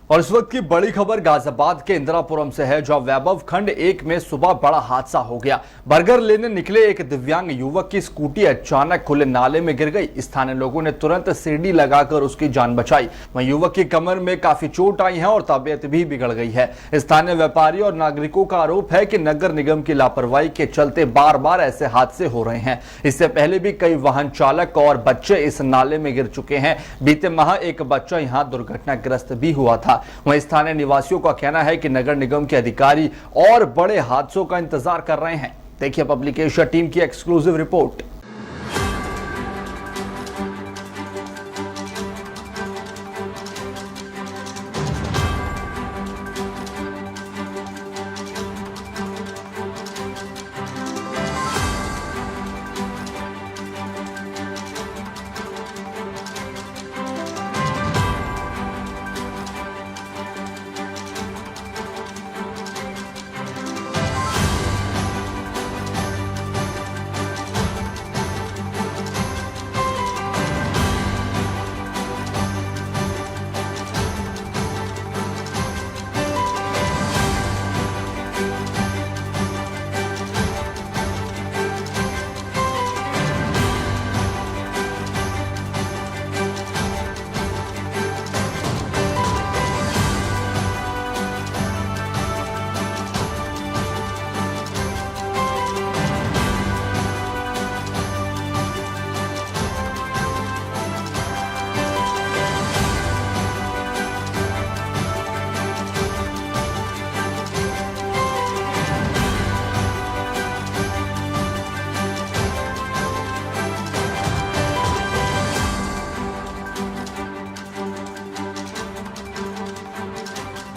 और इस वक्त की बड़ी खबर गाजियाबाद के इंदिरापुरम से है, जहां वैभव खंड 1 में सुबह बड़ा हादसा हो गया। बर्गर लेने निकले एक दिव्यांग युवक की स्कूटी अचानक खुले नाले में गिर गई। स्थानीय लोगों ने तुरंत सीढ़ी लगाकर उसकी जान बचाई। वहीं युवक की कमर में काफी चोट आई है और तबीयत भी बिगड़ गई है। स्थानीय व्यापारी और नागरिकों का आरोप है कि नगर निगम की लापरवाही के चलते बार बार ऐसे हादसे हो रहे हैं। इससे पहले भी कई वाहन चालक और बच्चे इस नाले में गिर चुके हैं। बीते माह एक बच्चा यहां दुर्घटनाग्रस्त भी हुआ था। वहीं स्थानीय निवासियों का कहना है कि नगर निगम के अधिकारी और बड़े हादसों का इंतजार कर रहे हैं। देखिए पब्लिक एशिया टीम की एक्सक्लूसिव रिपोर्ट।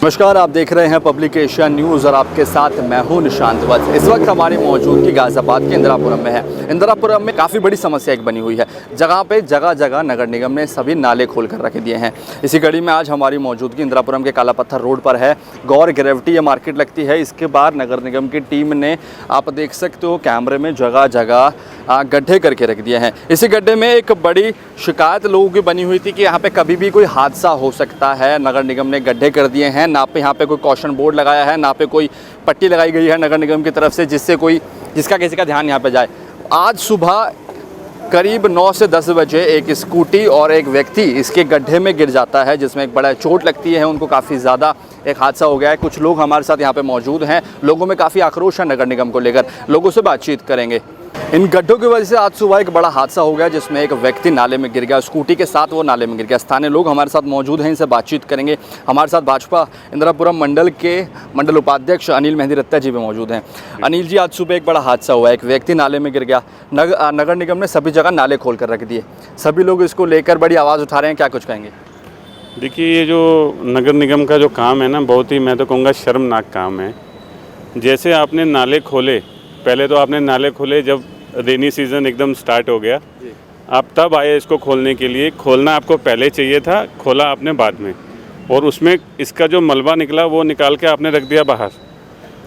नमस्कार, आप देख रहे हैं पब्लिक एशिया न्यूज़ और आपके साथ मैं हूं निशांत वत्स। इस वक्त हमारी मौजूदगी गाजियाबाद के इंदिरापुरम में है। इंदिरापुरम में काफ़ी बड़ी समस्या एक बनी हुई है। जगह पे जगह जगह नगर निगम ने सभी नाले खोल कर रख दिए हैं। इसी कड़ी में आज हमारी मौजूदगी इंदिरापुरम के काला पत्थर रोड पर है। गौर ग्रेविटी ये मार्केट लगती है। इसके बाद नगर निगम की टीम ने, आप देख सकते हो कैमरे में, जगह जगह गड्ढे करके रख दिए हैं। इसी गड्ढे में एक बड़ी शिकायत लोगों की बनी हुई थी कि यहाँ पे कभी भी कोई हादसा हो सकता है। नगर निगम ने गड्ढे कर दिए हैं, ना पे यहाँ पे कोई कॉशन बोर्ड लगाया है, ना पे कोई पट्टी लगाई गई है नगर निगम की तरफ से जिसका किसी का ध्यान यहाँ पे जाए। आज सुबह करीब 9 से 10 बजे एक स्कूटी और एक व्यक्ति इसके गड्ढे में गिर जाता है, जिसमें एक बड़ा चोट लगती है। उनको काफ़ी ज़्यादा एक हादसा हो गया है। कुछ लोग हमारे साथ यहाँ पे मौजूद हैं। लोगों में काफ़ी आक्रोश है नगर निगम को लेकर। लोगों से बातचीत करेंगे। इन गड्ढों की वजह से आज सुबह एक बड़ा हादसा हो गया, जिसमें एक व्यक्ति नाले में गिर गया। स्कूटी के साथ वो नाले में गिर गया। स्थानीय लोग हमारे साथ मौजूद हैं, इनसे बातचीत करेंगे। हमारे साथ भाजपा इंदिरापुरम मंडल के मंडल उपाध्यक्ष अनिल मेहंदी रत्ता जी भी मौजूद हैं। अनिल जी, आज सुबह एक बड़ा हादसा हुआ, एक व्यक्ति नाले में गिर गया। नगर निगम ने सभी जगह नाले खोल कर रख दिए। सभी लोग इसको लेकर बड़ी आवाज़ उठा रहे हैं, क्या कुछ कहेंगे? देखिए, ये जो नगर निगम का जो काम है ना, बहुत ही, मैं तो कहूँगा, शर्मनाक काम है। जैसे आपने नाले खोले, पहले तो आपने नाले खोले जब रेनी सीज़न एकदम स्टार्ट हो गया, आप तब आए इसको खोलने के लिए। खोलना आपको पहले चाहिए था, खोला आपने बाद में। और उसमें इसका जो मलबा निकला वो निकाल के आपने रख दिया बाहर।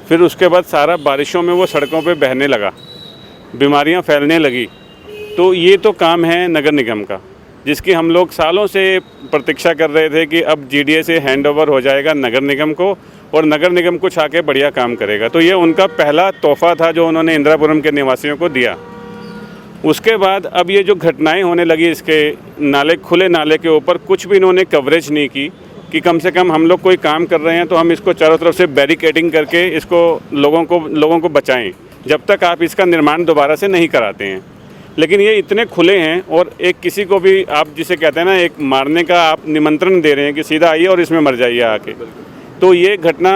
फिर उसके बाद सारा बारिशों में वो सड़कों पे बहने लगा, बीमारियां फैलने लगी। तो ये तो काम है नगर निगम का, जिसकी हम लोग सालों से प्रतीक्षा कर रहे थे कि अब जीडीए से हैंडओवर हो जाएगा नगर निगम को और नगर निगम कुछ आके बढ़िया काम करेगा। तो ये उनका पहला तोहफा था जो उन्होंने इंदिरापुरम के निवासियों को दिया। उसके बाद अब ये जो घटनाएं होने लगी, इसके खुले नाले के ऊपर कुछ भी इन्होंने कवरेज नहीं की कि कम से कम हम लोग कोई काम कर रहे हैं तो हम इसको चारों तरफ से बैरिकेडिंग करके इसको लोगों को बचाएं, जब तक आप इसका निर्माण दोबारा से नहीं कराते हैं। लेकिन ये इतने खुले हैं और एक किसी को भी, आप जिसे कहते हैं ना, एक मारने का आप निमंत्रण दे रहे हैं कि सीधा आइए और इसमें मर जाइए आके। तो ये घटना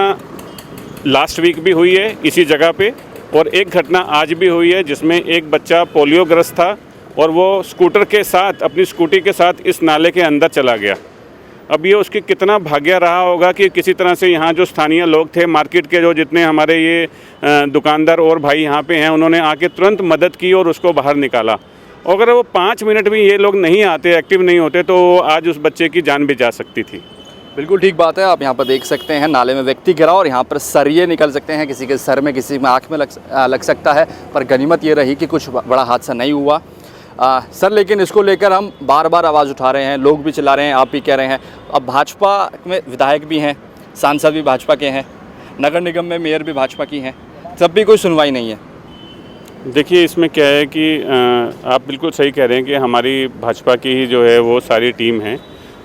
लास्ट वीक भी हुई है इसी जगह पे, और एक घटना आज भी हुई है जिसमें एक बच्चा पोलियोग्रस्त था और वो अपनी स्कूटी के साथ इस नाले के अंदर चला गया। अब ये उसकी कितना भाग्य रहा होगा कि किसी तरह से यहाँ जो स्थानीय लोग थे, मार्केट के जो जितने हमारे ये दुकानदार और भाई यहाँ पे हैं, उन्होंने आके तुरंत मदद की और उसको बाहर निकाला। अगर वो 5 मिनट भी ये लोग नहीं आते, एक्टिव नहीं होते, तो आज उस बच्चे की जान भी जा सकती थी। बिल्कुल ठीक बात है। आप यहाँ पर देख सकते हैं नाले में व्यक्ति गिरा और यहाँ पर सरिये निकल सकते हैं, किसी के सर में, किसी में आँख में लग सकता है। पर गनीमत ये रही कि कुछ बड़ा हादसा नहीं हुआ। सर लेकिन इसको लेकर हम बार बार आवाज़ उठा रहे हैं, लोग भी चिल्ला रहे हैं, आप भी कह रहे हैं। अब भाजपा में विधायक भी हैं, सांसद भी भाजपा के हैं, नगर निगम में मेयर भी भाजपा की हैं, तब भी कोई सुनवाई नहीं है। देखिए इसमें क्या है कि आप बिल्कुल सही कह रहे हैं कि हमारी भाजपा की ही जो है वो सारी टीम है।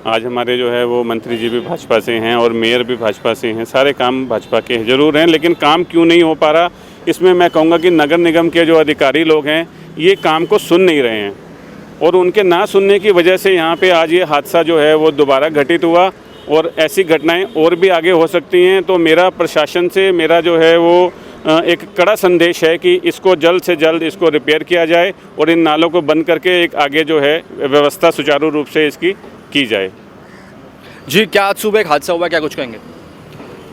आज हमारे जो है वो मंत्री जी भी भाजपा से हैं और मेयर भी भाजपा से हैं, सारे काम भाजपा के ज़रूर हैं, लेकिन काम क्यों नहीं हो पा रहा, इसमें मैं कहूँगा कि नगर निगम के जो अधिकारी लोग हैं ये काम को सुन नहीं रहे हैं और उनके ना सुनने की वजह से यहाँ पे आज ये हादसा जो है वो दोबारा घटित हुआ और ऐसी घटनाएं और भी आगे हो सकती हैं। तो मेरा प्रशासन से मेरा जो है वो एक कड़ा संदेश है कि इसको जल्द से जल्द इसको रिपेयर किया जाए और इन नालों को बंद करके एक आगे जो है व्यवस्था सुचारू रूप से इसकी की जाए। जी, क्या आज सुबह एक हादसा हुआ, क्या कुछ कहेंगे?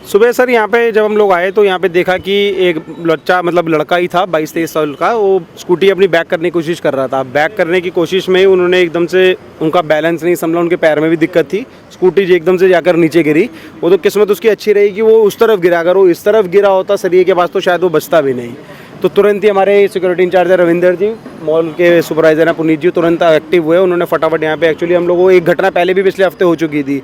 सुबह सर यहाँ पे जब हम लोग आए तो यहाँ पे देखा कि एक बच्चा मतलब लड़का ही था 22-23 साल का, वो स्कूटी अपनी बैक करने की कोशिश कर रहा था। बैक करने की कोशिश में उन्होंने एकदम से उनका बैलेंस नहीं संभला, उनके पैर में भी दिक्कत थी, स्कूटी जी एकदम से जाकर नीचे गिरी। वो तो किस्मत उसकी अच्छी रही कि वो उस तरफ गिरा, अगर वो इस तरफ गिरा होता सरिये के पास तो शायद वो बचता भी नहीं। तो तुरंत ही हमारे सिक्योरिटी इंचार्ज है रविंदर जी, मॉल के सुपरवाइजर हैं पुनीत जी, तुरंत एक्टिव हुए। उन्होंने फटाफट यहाँ पे, एक्चुअली हम लोगों को एक घटना पहले भी पिछले हफ्ते हो चुकी थी,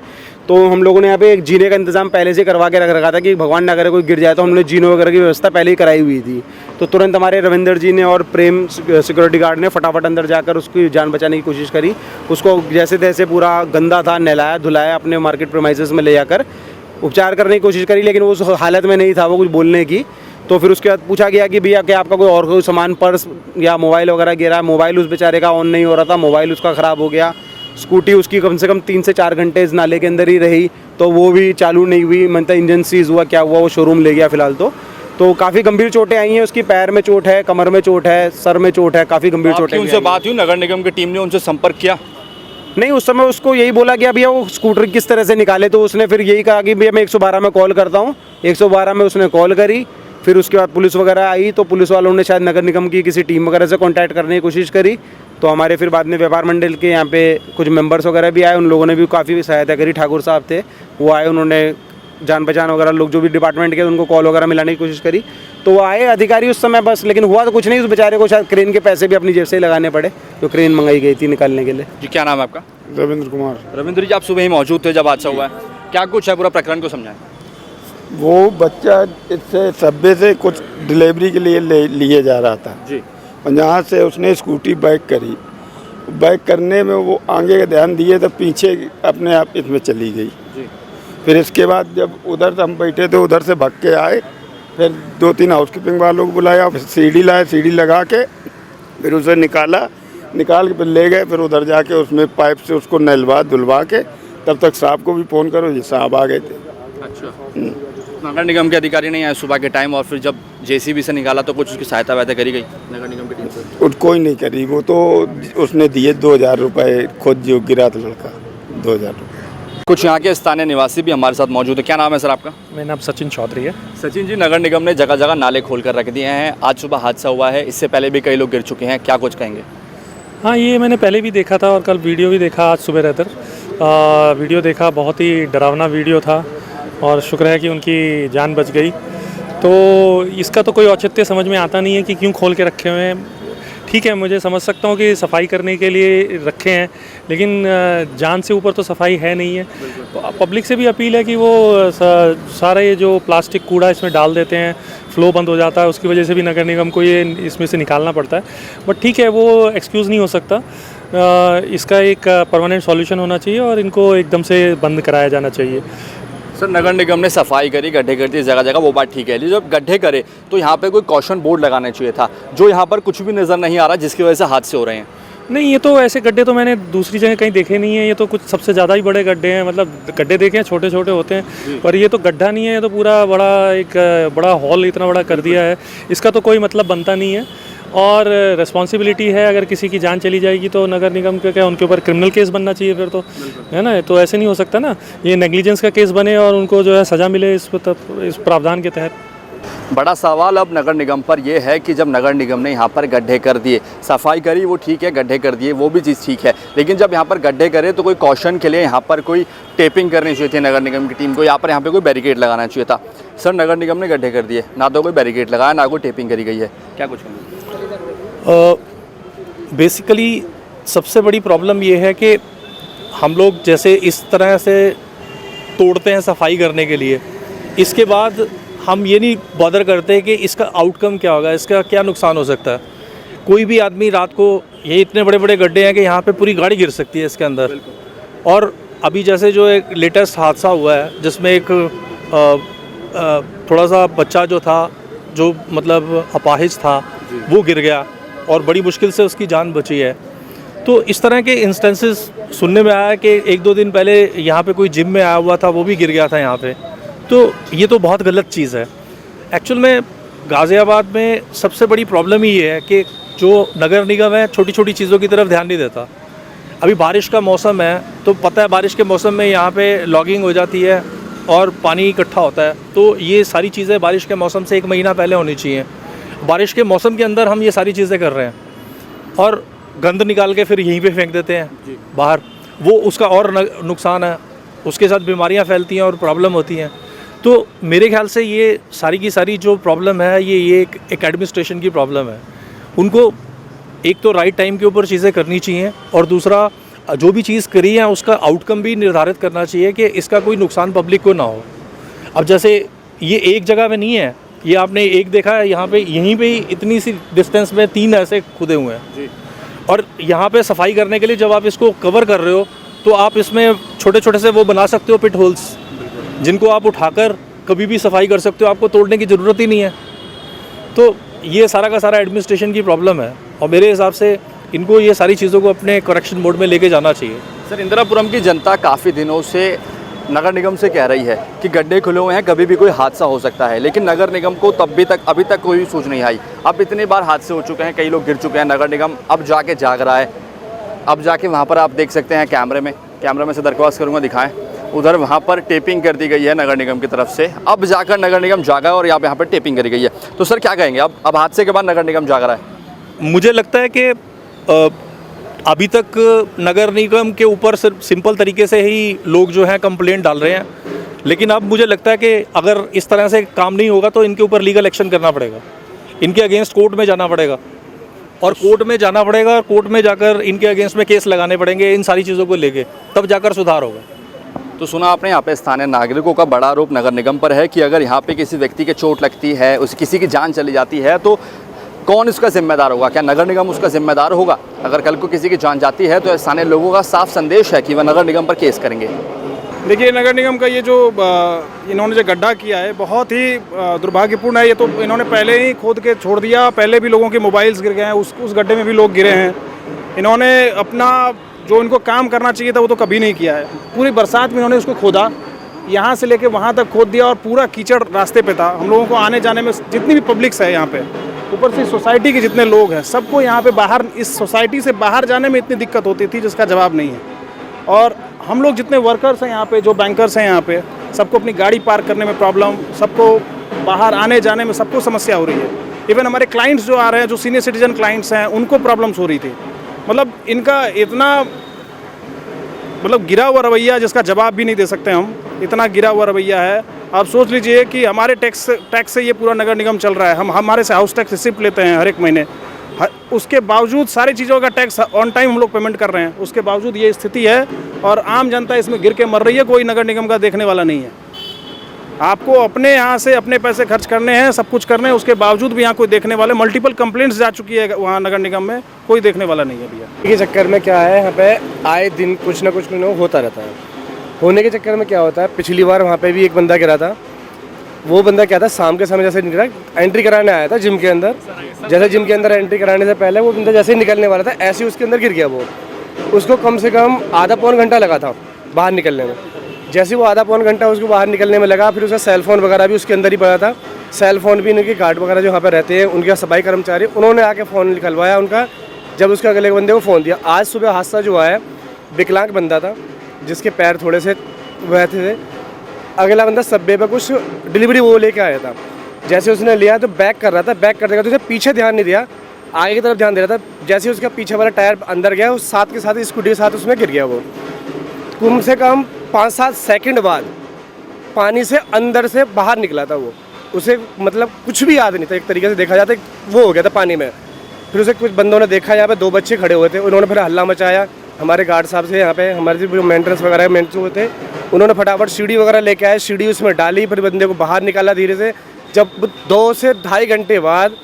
तो हम लोगों ने यहाँ पे एक जीने का इंतजाम पहले से करवा के रख रखा था कि भगवान ना करे कोई गिर जाए, तो हमने जीनों वगैरह की व्यवस्था पहले ही कराई हुई थी। तो तुरंत हमारे रविंदर जी ने और प्रेम सिक्योरिटी गार्ड ने फटाफट अंदर जाकर उसकी जान बचाने की कोशिश करी। उसको जैसे तैसे पूरा गंदा था, नहलाया धुलाया, अपने मार्केट प्रीमाइसेस में ले जाकर उपचार करने की कोशिश करी, लेकिन वो उस हालत में नहीं था वो कुछ बोलने की। तो फिर उसके बाद पूछा गया कि भैया क्या आपका कोई और कोई सामान, पर्स या मोबाइल वगैरह गिरा है? मोबाइल उस बेचारे का ऑन नहीं हो रहा था, मोबाइल उसका ख़राब हो गया। स्कूटी उसकी कम से कम 3 से 4 घंटे इस नाले के अंदर ही रही, तो वो भी चालू नहीं हुई। मतलब इंजन सीज हुआ, क्या हुआ, वो शोरूम ले गया फिलहाल। तो काफ़ी गंभीर चोटें आई हैं उसकी, पैर में चोट है, कमर में चोट है, सर में चोट है, काफ़ी गंभीर चोटें। उनसे बात हुई, नगर निगम की टीम ने उनसे संपर्क किया? नहीं, उस समय उसको यही बोला कि भैया वो स्कूटर किस तरह से निकाले, तो उसने फिर यही कहा कि भैया मैं 112 में कॉल करता हूँ। 112 में उसने कॉल करी, फिर उसके बाद पुलिस वगैरह आई, तो पुलिस वालों ने शायद नगर निगम की किसी टीम वगैरह से कांटेक्ट करने की कोशिश करी। तो हमारे फिर बाद में व्यापार मंडल के यहाँ पे कुछ मेंबर्स वगैरह भी आए, उन लोगों ने भी काफ़ी सहायता करी। ठाकुर साहब थे, वो आए, उन्होंने जान पहचान वगैरह लोग जो भी डिपार्टमेंट के उनको कॉल वगैरह मिलाने की कोशिश करी। तो वो आए अधिकारी उस समय बस, लेकिन हुआ तो कुछ नहीं। उस बेचारे को शायद क्रेन के पैसे भी अपनी जेब से ही लगाने पड़े, जो क्रेन मंगाई गई थी निकालने के लिए। जी, क्या नाम है आपका? रविंद्र कुमार। रविंद्र जी, आप सुबह ही मौजूद थे जब हादसा हुआ है, क्या कुछ है पूरा प्रकरण को समझाएं? वो बच्चा इससे सब्वे से कुछ डिलीवरी के लिए लिए जा रहा था जी, और यहाँ से उसने स्कूटी बैक करी। बैक करने में वो आगे का ध्यान दिए तो पीछे अपने आप इसमें चली गई जी। फिर इसके बाद जब उधर से हम बैठे थे, उधर से भाग के आए, फिर 2-3 हाउसकीपिंग वालों को बुलाया, फिर सीढ़ी लाए, सीढ़ी लगा के फिर उसे निकाल के फिर ले गए। फिर उधर जाके उसमें पाइप से उसको नहलवा धुलवा के, तब तक साहब को भी फ़ोन करो, ये साहब आ गए थे। अच्छा, नगर निगम के अधिकारी नहीं आए सुबह के टाइम, और फिर जब जेसीबी से निकाला तो कुछ उसकी सहायता वायता करी गई नगर निगम की टीम से? कोई नहीं करी, वो तो उसने दिए 2000 रुपये, खुद जो गिरा था लड़का, 2000 रुपये। कुछ यहाँ के स्थानीय निवासी भी हमारे साथ मौजूद है। क्या नाम है सर आपका? मेरा नाम सचिन चौधरी है। सचिन जी, नगर निगम ने जगह जगह नाले खोल कर रख दिए हैं, आज सुबह हादसा हुआ है, इससे पहले भी कई लोग गिर चुके हैं, क्या कुछ कहेंगे? हाँ, ये मैंने पहले भी देखा था और कल वीडियो भी देखा, आज सुबह रहकर वीडियो देखा, बहुत ही डरावना वीडियो था और शुक्र है कि उनकी जान बच गई। तो इसका तो कोई औचित्य समझ में आता नहीं है कि क्यों खोल के रखे हुए हैं। ठीक है, मुझे समझ सकता हूँ कि सफाई करने के लिए रखे हैं, लेकिन जान से ऊपर तो सफाई है नहीं है। तो पब्लिक से भी अपील है कि वो सारा ये जो प्लास्टिक कूड़ा इसमें डाल देते हैं, फ्लो बंद हो जाता है, उसकी वजह से भी नगर निगम को ये इसमें से निकालना पड़ता है। बट ठीक है, वो एक्सक्यूज़ नहीं हो सकता। इसका एक परमानेंट सॉल्यूशन होना चाहिए और इनको एकदम से बंद कराया जाना चाहिए। सर, नगर निगम ने सफाई करी, गड्ढे कर दिए जगह जगह, वो बात ठीक है, लेकिन जब गड्ढे करे तो यहाँ पे कोई कॉशन बोर्ड लगाना चाहिए था, जो यहाँ पर कुछ भी नज़र नहीं आ रहा, जिसकी वजह से हादसे हो रहे हैं। नहीं, ये तो ऐसे गड्ढे तो मैंने दूसरी जगह कहीं देखे नहीं है। ये तो कुछ सबसे ज़्यादा ही बड़े गड्ढे हैं, मतलब गड्ढे देखे हैं छोटे छोटे होते हैं, पर ये तो गड्ढा नहीं है, ये तो पूरा बड़ा हॉल इतना बड़ा कर दिया है। इसका तो कोई मतलब बनता नहीं है और रिस्पॉन्सिबिलिटी है, अगर किसी की जान चली जाएगी तो नगर निगम का क्या, उनके ऊपर क्रिमिनल केस बनना चाहिए फिर तो, है ना। तो ऐसे नहीं हो सकता ना, ये नेग्लिजेंस का केस बने और उनको जो है सज़ा मिले इस प्रावधान के तहत। बड़ा सवाल अब नगर निगम पर यह है कि जब नगर निगम ने यहाँ पर गड्ढे कर दिए, सफाई करी, वो ठीक है, गड्ढे कर दिए, वो भी चीज़ ठीक है, लेकिन जब यहाँ पर गड्ढे करे तो कोई कॉशन के लिए यहाँ पर कोई टेपिंग करनी चाहिए थी नगर निगम की टीम को, यहाँ पर कोई बैरिकेड लगाना चाहिए था। सर, नगर निगम ने गड्ढे कर दिए, ना तो कोई बैरिकेड लगाया, ना कोई टेपिंग करी गई है, क्या कुछ कहेंगे? बेसिकली सबसे बड़ी प्रॉब्लम ये है कि हम लोग जैसे इस तरह से तोड़ते हैं सफाई करने के लिए, इसके बाद हम ये नहीं बॉदर करते कि इसका आउटकम क्या होगा, इसका क्या नुकसान हो सकता है। कोई भी आदमी रात को, ये इतने बड़े बड़े गड्ढे हैं कि यहाँ पे पूरी गाड़ी गिर सकती है इसके अंदर। और अभी जैसे जो एक लेटेस्ट हादसा हुआ है जिसमें एक थोड़ा सा बच्चा जो था, जो मतलब अपाहिज था, वो गिर गया और बड़ी मुश्किल से उसकी जान बची है। तो इस तरह के इंस्टेंसेस सुनने में आया कि एक दो दिन पहले यहाँ पे कोई जिम में आया हुआ था, वो भी गिर गया था यहाँ पे। तो ये तो बहुत गलत चीज़ है। एक्चुअल में गाज़ियाबाद में सबसे बड़ी प्रॉब्लम ही ये है कि जो नगर निगम है छोटी छोटी चीज़ों की तरफ ध्यान नहीं देता। अभी बारिश का मौसम है तो पता है बारिश के मौसम में यहाँ पे लॉगिंग हो जाती है और पानी इकट्ठा होता है। तो ये सारी चीज़ें बारिश के मौसम से 1 महीना पहले होनी चाहिए। बारिश के मौसम के अंदर हम ये सारी चीज़ें कर रहे हैं और गंद निकाल के फिर यहीं पे फेंक देते हैं बाहर। वो उसका और नुकसान है, उसके साथ बीमारियां फैलती हैं और प्रॉब्लम होती हैं। तो मेरे ख्याल से ये सारी की सारी जो प्रॉब्लम है ये एक एडमिनिस्ट्रेशन की प्रॉब्लम है। उनको एक तो राइट टाइम के ऊपर चीज़ें करनी चाहिए और दूसरा जो भी चीज़ करी है उसका आउटकम भी निर्धारित करना चाहिए कि इसका कोई नुकसान पब्लिक को ना हो। अब जैसे ये एक जगह में नहीं है, ये आपने एक देखा है, यहाँ पे यहीं पे ही इतनी सी डिस्टेंस में 3 ऐसे खुदे हुए हैं। और यहाँ पे सफाई करने के लिए जब आप इसको कवर कर रहे हो तो आप इसमें छोटे छोटे से वो बना सकते हो पिट होल्स, जिनको आप उठाकर कभी भी सफाई कर सकते हो, आपको तोड़ने की ज़रूरत ही नहीं है। तो ये सारा का सारा एडमिनिस्ट्रेशन की प्रॉब्लम है और मेरे हिसाब से इनको ये सारी चीज़ों को अपने करेक्शन मोड में लेके जाना चाहिए। सर, इंदिरापुरम की जनता काफ़ी दिनों से नगर निगम से कह रही है कि गड्ढे खुले हुए हैं, कभी भी कोई हादसा हो सकता है, लेकिन नगर निगम को अभी तक कोई सूझ नहीं आई। अब इतनी बार हादसे हो चुके हैं, कई लोग गिर चुके हैं, नगर निगम अब जाके जाग रहा है। अब जाके वहाँ पर आप देख सकते हैं कैमरे में से दरख्वास्त करूँगा दिखाएं, उधर वहाँ पर टेपिंग कर दी गई है नगर निगम की तरफ से। अब जाकर नगर निगम जागा और यहाँ पर टेपिंग करी गई है। तो सर क्या कहेंगे, अब हादसे के बाद नगर निगम जाग रहा है? मुझे लगता है कि अभी तक नगर निगम के ऊपर सिर्फ सिंपल तरीके से ही लोग जो हैं कंप्लेंट डाल रहे हैं, लेकिन अब मुझे लगता है कि अगर इस तरह से काम नहीं होगा तो इनके ऊपर लीगल एक्शन करना पड़ेगा, इनके अगेंस्ट कोर्ट में जाना पड़ेगा और कोर्ट में जाकर इनके अगेंस्ट में केस लगाने पड़ेंगे इन सारी चीज़ों को लेके, तब जाकर सुधार होगा। तो सुना आपने, यहाँ पे स्थानीय नागरिकों का बड़ा आरोप नगर निगम पर है कि अगर यहाँ पे किसी व्यक्ति के चोट लगती है, किसी की जान चली जाती है तो कौन इसका जिम्मेदार होगा? क्या नगर निगम उसका जिम्मेदार होगा? अगर कल को किसी की जान जाती है तो स्थानीय लोगों का साफ संदेश है कि वह नगर निगम पर केस करेंगे। देखिए, नगर निगम का ये जो इन्होंने जो गड्ढा किया है बहुत ही दुर्भाग्यपूर्ण है। ये तो इन्होंने पहले ही खोद के छोड़ दिया, पहले भी लोगों के मोबाइल्स गिर गए हैं, उस गड्ढे में भी लोग गिरे हैं। इन्होंने अपना जो इनको काम करना चाहिए था वो तो कभी नहीं किया है। पूरी बरसात में इन्होंने उसको खोदा, यहाँ से लेके वहाँ तक खोद दिया और पूरा कीचड़ रास्ते पे था। हम लोगों को आने जाने में, जितनी भी पब्लिक्स है यहाँ पे, ऊपर से सोसाइटी के जितने लोग हैं, सबको यहाँ पे बाहर, इस सोसाइटी से बाहर जाने में इतनी दिक्कत होती थी जिसका जवाब नहीं है। और हम लोग जितने वर्कर्स हैं यहाँ पे, जो बैंकर्स हैं यहाँ पे, सबको अपनी गाड़ी पार्क करने में प्रॉब्लम, सबको बाहर आने जाने में सबको समस्या हो रही है। इवन हमारे क्लाइंट्स जो आ रहे हैं, जो सीनियर सिटीजन क्लाइंट्स हैं, उनको प्रॉब्लम्स हो रही थी। मतलब इनका इतना गिरा हुआ रवैया जिसका जवाब भी नहीं दे सकते हम, इतना गिरा हुआ रवैया है। आप सोच लीजिए कि हमारे टैक्स से ये पूरा नगर निगम चल रहा है। हम हमारे से हाउस टैक्स रिसिप्ट लेते हैं हर एक महीने, उसके बावजूद सारी चीज़ों का टैक्स ऑन टाइम हम लोग पेमेंट कर रहे हैं, उसके बावजूद ये स्थिति है और आम जनता इसमें गिर के मर रही है। कोई नगर निगम का देखने वाला नहीं है। आपको अपने यहाँ से अपने पैसे खर्च करने हैं, सब कुछ करने हैं, उसके बावजूद भी यहाँ कोई देखने वाले, मल्टीपल कंप्लेंट्स जा चुकी है वहाँ नगर निगम में, कोई देखने वाला नहीं है भैया। के चक्कर में क्या है, यहाँ पे आए दिन कुछ ना कुछ होता रहता है। होने के चक्कर में क्या होता है, पिछली बार वहाँ पे भी एक बंदा गिरा था। वो बंदा क्या था, शाम के समय जैसे एंट्री कराने आया था जिम के अंदर, जैसे जिम के अंदर एंट्री कराने से पहले वो बंदा जैसे ही निकलने वाला था, ऐसे ही उसके अंदर गिर गया। वो उसको कम से कम आधा पौन घंटा लगा था बाहर निकलने में। जैसे वो आधा पौन घंटा उसको बाहर निकलने में लगा, फिर उसका सेल फोन वगैरह भी उसके अंदर ही पड़ा था। सेल फोन भी, इनके गार्ड वगैरह जो यहाँ पर रहते हैं, उनके सफाई कर्मचारी, उन्होंने आके फ़ोन निकलवाया उनका, जब उसके अगले बंदे को फ़ोन दिया। आज सुबह हादसा जो आया, विकलांग बंदा था जिसके पैर थोड़े से वैसे थे। अगला बंदा सब्वे पे कुछ डिलीवरी वो लेके आया था, जैसे उसने लिया तो बैक कर रहा था, बैक करने का तो उसे पीछे ध्यान नहीं दिया, आगे की तरफ ध्यान दे रहा था। जैसे उसका पीछे वाला टायर अंदर गया, उस साथ के साथ स्कूटी के साथ उसमें गिर गया। वो कम से कम 5-7 सेकंड बाद पानी से अंदर से बाहर निकला था। वो उसे मतलब कुछ भी याद नहीं था, एक तरीके से देखा जाता वो हो गया था पानी में। फिर उसे कुछ बंदों ने देखा, यहाँ पे 2 बच्चे खड़े हुए थे, उन्होंने फिर हल्ला मचाया। हमारे गार्ड साहब से यहाँ पे हमारे जो मेंटेनेंस वगैरह मेंटेनेंस हुए थे, उन्होंने फटाफट सीढ़ी वगैरह लेके आए, सीढ़ी उसमें डाली, फिर बंदे को बाहर निकाला धीरे से। जब 2 से ढाई घंटे बाद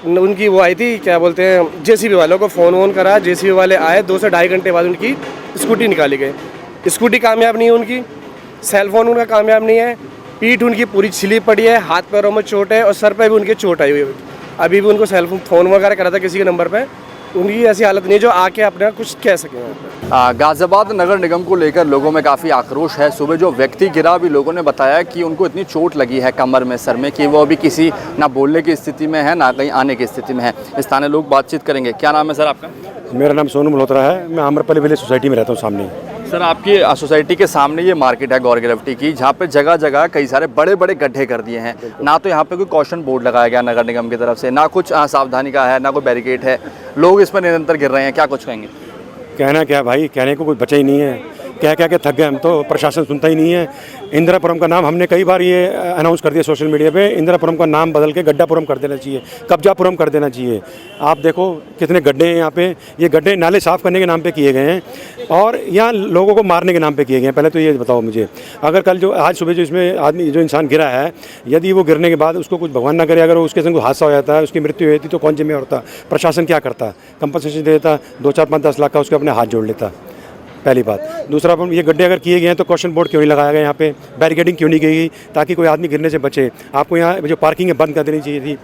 उनकी वो आई थी, क्या बोलते हैं, जेसीबी वालों को फ़ोन वोन करा, जेसीबी वाले आए, 2 से ढाई घंटे बाद उनकी स्कूटी निकाली गई। स्कूटी कामयाब नहीं है उनकी, सेलफोन उनका कामयाब नहीं है, पीठ उनकी पूरी छिली पड़ी है, हाथ पैरों में चोट है और सर पे भी उनके चोट आई हुई है। अभी भी उनको सेलफोन फ़ोन वगैरह करा था किसी के नंबर पे, उनकी ऐसी हालत नहीं है जो आके अपने कुछ कह सकें। गाज़ियाबाद नगर निगम को लेकर लोगों में काफ़ी आक्रोश है। सुबह जो व्यक्ति गिरा, भी लोगों ने बताया कि उनको इतनी चोट लगी है कमर में, सर में, कि वो अभी किसी ना बोलने की स्थिति में है, ना कहीं आने की स्थिति में है। स्थानीय लोग बातचीत करेंगे। क्या नाम है सर आपका? मेरा नाम सोनू मल्होत्रा है, मैं आम्रपल्ली विलेज सोसाइटी में रहता हूँ सामने। सर, आपकी सोसाइटी के सामने ये मार्केट है गौर गिरफ्ती की, जहाँ पे जगह जगह कई सारे बड़े बड़े गड्ढे कर दिए हैं। ना तो यहाँ पे कोई कॉशन बोर्ड लगाया गया नगर निगम की तरफ से, ना कुछ सावधानी का है, ना कोई बैरिकेड है। लोग इस पर निरंतर गिर रहे हैं, क्या कुछ कहेंगे? कहना क्या भाई, कहने को कुछ बचा ही नहीं है। कह के थक गए हम तो, प्रशासन सुनता ही नहीं है। इंदिरापुरम का नाम हमने कई बार ये अनाउंस कर दिया सोशल मीडिया पे, इंदिरापुरम का नाम बदल के गड्ढापुरम कर देना चाहिए, कब्जापुरम कर देना चाहिए। आप देखो कितने गड्ढे हैं यहाँ पे। ये गड्ढे नाले साफ़ करने के नाम पे किए गए हैं और यहाँ लोगों को मारने के नाम पे किए गए हैं। पहले तो ये बताओ मुझे, अगर कल जो आज सुबह जो इसमें आदमी जो इंसान गिरा है, यदि वो गिरने के बाद उसको कुछ भगवान ना करे, अगर उसके संग हादसा हो जाता है, उसकी मृत्यु होती, तो कौन जिम्मेदार होता? प्रशासन क्या करता? कंपनसेशन दे देता, 2, 4, 5, 10 लाख का, उसके अपने हाथ जोड़ लेता। पहली बात। दूसरा, ये गड्ढे अगर किए गए हैं तो कॉशन बोर्ड क्यों नहीं लगाया गया यहाँ पे? बैरिकेडिंग क्यों नहीं की गई ताकि कोई आदमी गिरने से बचे? आपको यहाँ जो पार्किंग है बंद कर देनी चाहिए थी।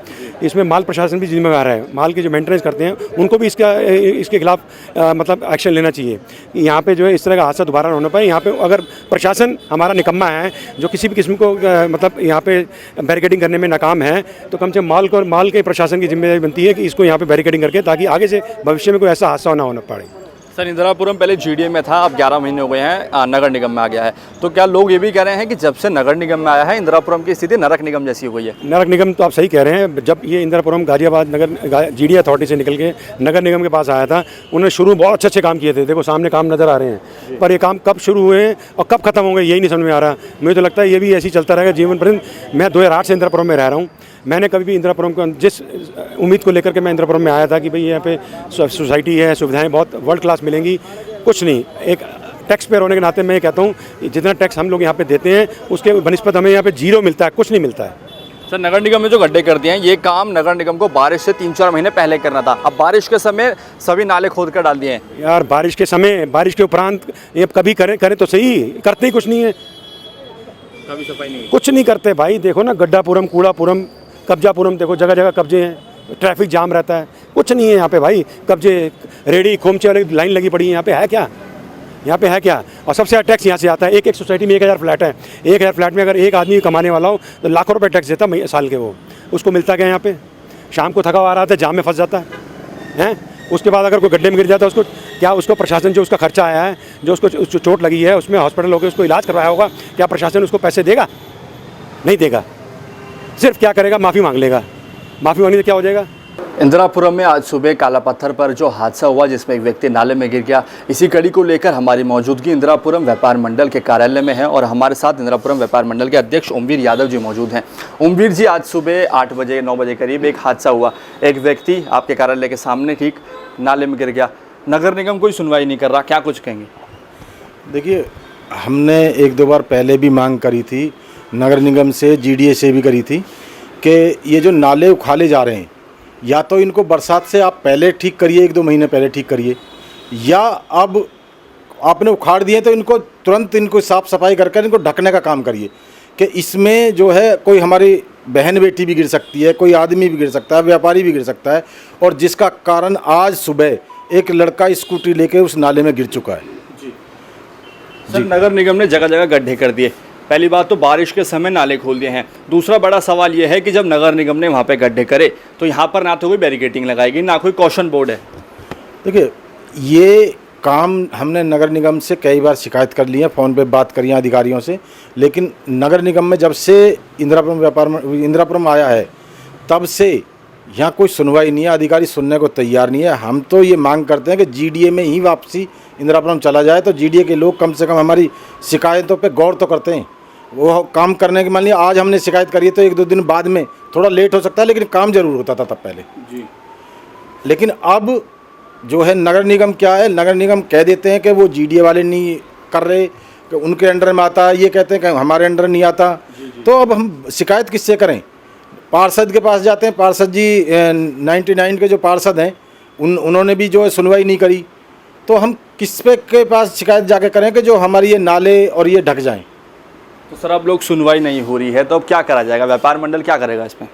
इसमें माल प्रशासन भी जिम्मेवार है, माल के जो मेंटेनेंस करते हैं उनको भी इसके खिलाफ मतलब एक्शन लेना चाहिए। यहाँ पे जो है इस तरह का हादसा दोबारा ना होना पाए। यहाँ पे अगर प्रशासन हमारा निकम्मा है, जो किसी भी किस्म को मतलब यहाँ पे बैरिकेडिंग करने में नाकाम है, तो कम से कम माल के प्रशासन की जिम्मेदारी बनती है कि इसको यहाँ पे बैरिकेडिंग करके, ताकि आगे से भविष्य में कोई ऐसा हादसा ना होना पड़े। सर, इंदिरापुरम पहले जीडीए में था, अब 11 महीने हो गए हैं नगर निगम में आ गया है, तो क्या लोग ये भी कह रहे हैं कि जब से नगर निगम में आया है इंदिरापुरम की स्थिति नरक निगम जैसी हो गई है? नगर निगम तो आप सही कह रहे हैं। जब ये इंदिरापुरम गाजियाबाद नगर जीडीए अथॉरिटी से निकल के नगर निगम के पास आया था, उन्होंने शुरू में बहुत अच्छे काम किए थे। देखो सामने काम नज़र आ रहे हैं, पर ये काम कब शुरू हुए और कब खत्म होंगे यही नहीं समझ में आ रहा। मुझे तो लगता है ये भी ऐसे ही चलता रहेगा जीवन पर्यंत। मैं 2008 से इंदिरापुरम में रह रहा हूँ। मैंने कभी भी इंदिरापुरम को, जिस उम्मीद को लेकर के मैं इंदिरापुरम में आया था कि भाई यहाँ पे सोसाइटी है, सुविधाएं बहुत वर्ल्ड क्लास मिलेंगी, कुछ नहीं। एक टैक्स पेयर होने के नाते मैं ये कहता हूँ जितना टैक्स हम लोग यहाँ पे देते हैं उसके बनिस्बत हमें यहाँ पे जीरो मिलता है, कुछ नहीं मिलता है। सर, नगर निगम में जो गड्ढे कर दिए हैं, ये काम नगर निगम को बारिश से 3-4 महीने पहले करना था। अब बारिश के समय सभी नाले खोद कर डाल दिए हैं। यार बारिश के समय, बारिश के उपरांत ये कभी करें तो सही, करते ही कुछ नहीं है, कभी सफाई नहीं, कुछ नहीं करते भाई। देखो ना, गड्ढापुरम, कूड़ापुरम, कब्जापुरम, देखो जगह जगह कब्जे हैं, ट्रैफिक जाम रहता है, कुछ नहीं है यहाँ पे भाई। कब्जे, रेडी खोमचे वाली लाइन लगी पड़ी है। यहाँ पे है क्या? यहाँ पे है क्या? और सबसे ज़्यादा टैक्स यहाँ से आता है। एक सोसाइटी में 1000 फ्लैट है, 1000 फ्लैट में अगर एक आदमी कमाने वाला हो तो लाखों रुपए टैक्स देता साल के। वो उसको मिलता क्या? यहाँ पे शाम को थका हुआ आ रहा था, जाम में फंस जाता है। उसके बाद अगर कोई गड्ढे में गिर जाता है, उसको क्या, उसको प्रशासन जो उसका खर्चा आया है, जो उसको चोट लगी है, उसमें हॉस्पिटल होकर उसको इलाज करवाया होगा, क्या प्रशासन उसको पैसे देगा? नहीं देगा। सिर्फ क्या करेगा? माफ़ी मांग लेगा। माफ़ी मांगने से क्या हो जाएगा? इंदिरापुरम में आज सुबह काला पत्थर पर जो हादसा हुआ, जिसमें एक व्यक्ति नाले में गिर गया, इसी कड़ी को लेकर हमारी मौजूदगी इंदिरापुरम व्यापार मंडल के कार्यालय में है और हमारे साथ इंदिरापुरम व्यापार मंडल के अध्यक्ष ओमवीर यादव जी मौजूद हैं। ओमवीर जी, आज सुबह 8 बजे 9 बजे करीब एक हादसा हुआ, एक व्यक्ति आपके कार्यालय के सामने ठीक नाले में गिर गया, नगर निगम कोई सुनवाई नहीं कर रहा, क्या कुछ कहेंगे? देखिए, हमने 1-2 बार पहले भी मांग करी थी, नगर निगम से, जीडीए से भी करी थी कि ये जो नाले उखाले जा रहे हैं, या तो इनको बरसात से आप पहले ठीक करिए, 1-2 महीने पहले ठीक करिए, या अब आपने उखाड़ दिए तो इनको तुरंत इनको साफ़ सफाई करके इनको ढकने का काम करिए कि इसमें जो है कोई हमारी बहन बेटी भी गिर सकती है, कोई आदमी भी गिर सकता है, व्यापारी भी गिर सकता है, और जिसका कारण आज सुबह एक लड़का स्कूटी लेके उस नाले में गिर चुका है। सर, नगर निगम ने जगह जगह गड्ढे कर दिए। पहली बात तो बारिश के समय नाले खोल दिए हैं। दूसरा बड़ा सवाल यह है कि जब नगर निगम ने वहाँ पे गड्ढे करे तो यहाँ पर ना तो कोई बैरिकेडिंग लगाएगी, ना कोई कॉशन बोर्ड है। देखिए, ये काम हमने नगर निगम से कई बार शिकायत कर ली है, फ़ोन पे बात करी है अधिकारियों से, लेकिन नगर निगम में जब से इंदिरापुरम आया है तब से यहाँ कोई सुनवाई नहीं है, अधिकारी सुनने को तैयार नहीं है। हम तो ये मांग करते हैं कि जीडीए में ही वापसी इंदिरापुरम चला जाए, तो जीडीए के लोग कम से कम हमारी शिकायतों पे गौर तो करते हैं। वो काम करने के, मान लिया आज हमने शिकायत करी है तो 1-2 दिन बाद में थोड़ा लेट हो सकता है, लेकिन काम जरूर होता था तब पहले। जी। लेकिन अब जो है नगर निगम क्या है, नगर निगम कह देते हैं कि वो जीडीए वाले नहीं कर रहे, कि उनके अंडर में आता है, ये कहते हैं कि हमारे अंडर नहीं आता। तो अब हम शिकायत किससे करें? पार्षद के पास जाते हैं, पार्षद जी 99 के जो पार्षद हैं उन्होंने भी जो है सुनवाई नहीं करी। तो हम किस पे के पास शिकायत जाके करें कि जो हमारी ये नाले और ये ढक जाएं? तो सर अब लोग सुनवाई नहीं हो रही है तो अब क्या करा जाएगा? व्यापार मंडल क्या करेगा इसमें?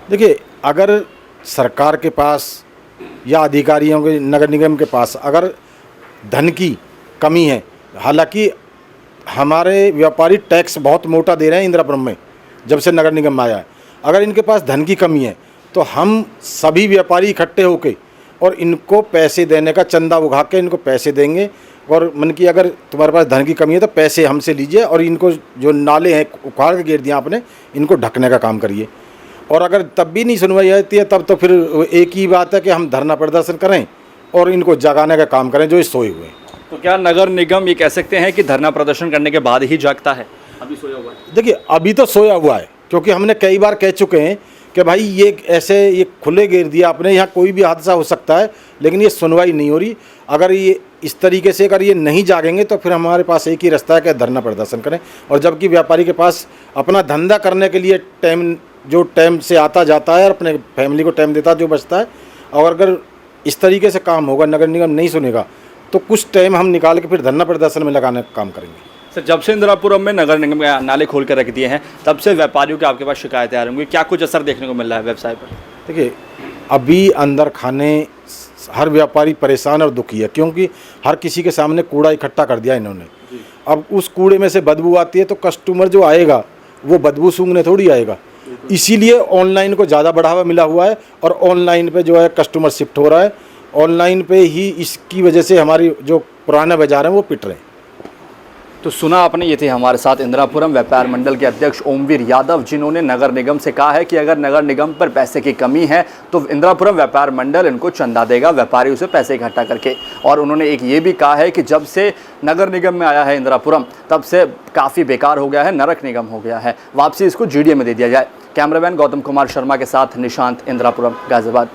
देखिए, अगर सरकार के पास या अधिकारियों के नगर निगम के पास अगर धन की कमी है, हालांकि हमारे व्यापारी टैक्स बहुत मोटा दे रहे हैं इंदिरापुरम में जब से नगर निगम आया है, अगर इनके पास धन की कमी है तो हम सभी व्यापारी इकट्ठे होके और इनको पैसे देने का चंदा उठा के इनको पैसे देंगे। और मन की अगर तुम्हारे पास धन की कमी है तो पैसे हमसे लीजिए और इनको जो नाले हैं उखाड़ के गिर दिया आपने, इनको ढकने का काम करिए। और अगर तब भी नहीं सुनवाई आती है तब तो फिर एक ही बात है कि हम धरना प्रदर्शन करें और इनको जगाने का काम करें जो ये सोए हुए हैं। तो क्या नगर निगम ये कह सकते हैं कि धरना प्रदर्शन करने के बाद ही जागता है? अभी सोया हुआ है? देखिए, अभी तो सोया हुआ है, क्योंकि हमने कई बार कह चुके हैं कि भाई ये ऐसे ये खुले गिर दिया आपने, यहाँ कोई भी हादसा हो सकता है, लेकिन ये सुनवाई नहीं हो रही। अगर ये इस तरीके से अगर ये नहीं जागेंगे तो फिर हमारे पास एक ही रास्ता है कि धरना प्रदर्शन करें। और जबकि व्यापारी के पास अपना धंधा करने के लिए टाइम से आता जाता है और अपने फैमिली को टाइम देता जो बचता है, और अगर इस तरीके से काम होगा, नगर निगम नहीं सुनेगा, तो कुछ टाइम हम निकाल के फिर धरना प्रदर्शन में लगाने का काम करेंगे। सर जब से इंदिरापुरम में नगर निगम के नाले खोल कर रख दिए हैं तब से व्यापारियों के आपके पास शिकायतें आ रही होंगी, क्या कुछ असर देखने को मिल रहा है व्यवसाय पर? देखिए, अभी अंदर खाने हर व्यापारी परेशान और दुखी है, क्योंकि हर किसी के सामने कूड़ा इकट्ठा कर दिया इन्होंने। अब उस कूड़े में से बदबू आती है तो कस्टमर जो आएगा वो बदबू सूंघने थोड़ी आएगा। इसीलिए ऑनलाइन को ज़्यादा बढ़ावा मिला हुआ है और ऑनलाइन पे जो है कस्टमर शिफ्ट हो रहा है। ऑनलाइन पे ही इसकी वजह से हमारी जो पुराने बाजार हैं वो पिट रहे हैं। तो सुना आपने, ये थे हमारे साथ इंदिरापुरम व्यापार मंडल के अध्यक्ष ओमवीर यादव, जिन्होंने नगर निगम से कहा है कि अगर नगर निगम पर पैसे की कमी है तो इंदिरापुरम व्यापार मंडल इनको चंदा देगा, व्यापारियों से पैसे इकट्ठा करके। और उन्होंने एक ये भी कहा है कि जब से नगर निगम में आया है इंदिरापुरम तब से काफ़ी बेकार हो गया है, नरक निगम हो गया है, वापसी इसको जीडीए में दे दिया जाए। कैमरामैन गौतम कुमार शर्मा के साथ निशांत, इंदिरापुरम, गाजियाबाद।